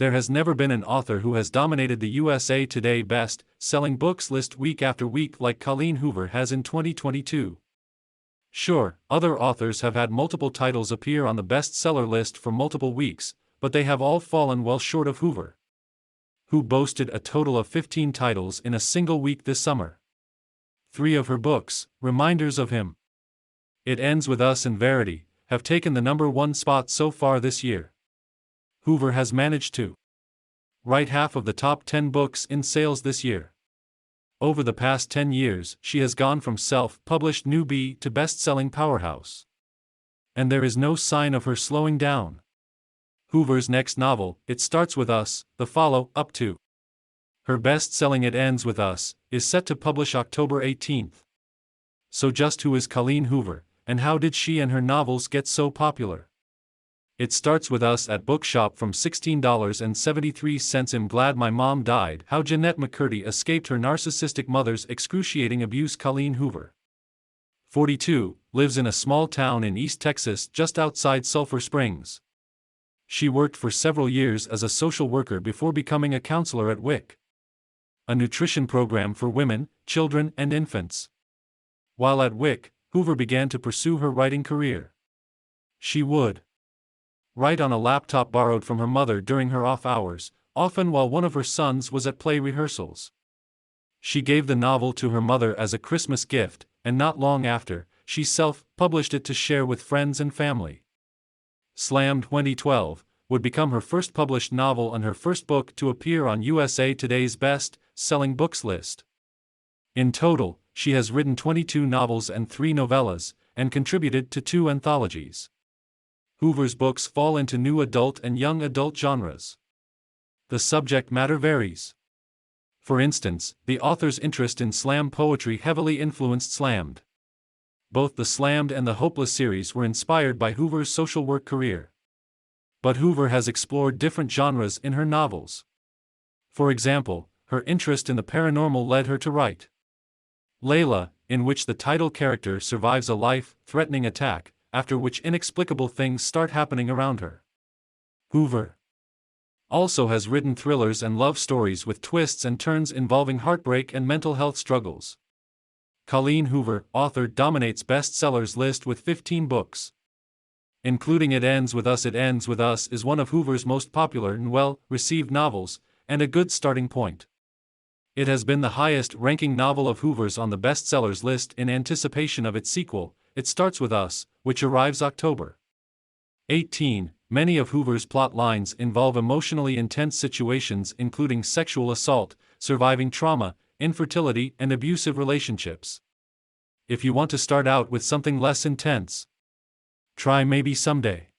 There has never been an author who has dominated the USA Today best-selling books list week after week like Colleen Hoover has in 2022. Sure, other authors have had multiple titles appear on the bestseller list for multiple weeks, but they have all fallen well short of Hoover, who boasted a total of 15 titles in a single week this summer. 3 of her books, Reminders of Him, It Ends With Us and Verity, have taken the #1 spot so far this year. Hoover has managed to write half of the top 10 books in sales this year. Over the past 10 years, she has gone from self-published newbie to best-selling powerhouse. And there is no sign of her slowing down. Hoover's next novel, It Starts With Us, the follow-up to her best-selling It Ends With Us, is set to publish October 18th. So just who is Colleen Hoover, and how did she and her novels get so popular? It Starts With Us at Bookshop from $16.73. I'm glad my mom died. How Jeanette McCurdy escaped her narcissistic mother's excruciating abuse. Colleen Hoover, 42, lives in a small town in East Texas just outside Sulphur Springs. She worked for several years as a social worker before becoming a counselor at WIC, a nutrition program for women, children, and infants. While at WIC, Hoover began to pursue her writing career. She would write on a laptop borrowed from her mother during her off hours, often while one of her sons was at play rehearsals. She gave the novel to her mother as a Christmas gift, and not long after, she self-published it to share with friends and family. Slam 2012 would become her first published novel and her first book to appear on USA Today's best-selling books list. In total, she has written 22 novels and 3 novellas, and contributed to 2 anthologies. Hoover's books fall into new adult and young adult genres. The subject matter varies. For instance, the author's interest in slam poetry heavily influenced Slammed. Both the Slammed and the Hopeless series were inspired by Hoover's social work career. But Hoover has explored different genres in her novels. For example, her interest in the paranormal led her to write Layla, in which the title character survives a life-threatening attack, after which inexplicable things start happening around her. Hoover also has written thrillers and love stories with twists and turns involving heartbreak and mental health struggles. Colleen Hoover, author, dominates bestsellers list with 15 books, including It Ends With Us. It Ends With Us is one of Hoover's most popular and well-received novels, and a good starting point. It has been the highest-ranking novel of Hoover's on the bestsellers list in anticipation of its sequel, It Starts With Us, which arrives October 18. Many of Hoover's plot lines involve emotionally intense situations including sexual assault, surviving trauma, infertility, and abusive relationships. If you want to start out with something less intense, try Maybe Someday.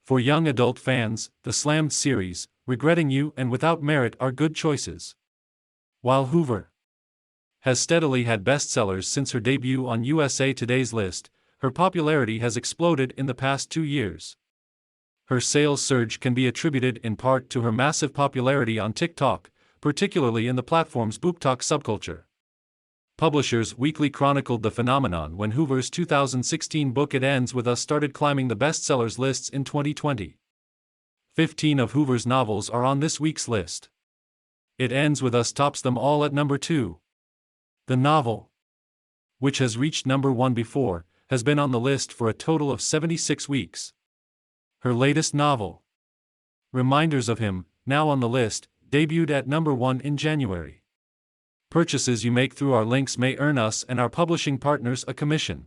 For young adult fans, the Slammed series, Regretting You and Without Merit are good choices. While Hoover has steadily had bestsellers since her debut on USA Today's list, her popularity has exploded in the past 2 years. Her sales surge can be attributed in part to her massive popularity on TikTok, particularly in the platform's BookTok subculture. Publishers Weekly chronicled the phenomenon when Hoover's 2016 book It Ends With Us started climbing the bestsellers lists in 2020. 15 of Hoover's novels are on this week's list. It Ends With Us tops them all at number 2. The novel, which has reached number 1 before, has been on the list for a total of 76 weeks. Her latest novel, Reminders of Him, now on the list, debuted at number 1 in January. Purchases you make through our links may earn us and our publishing partners a commission.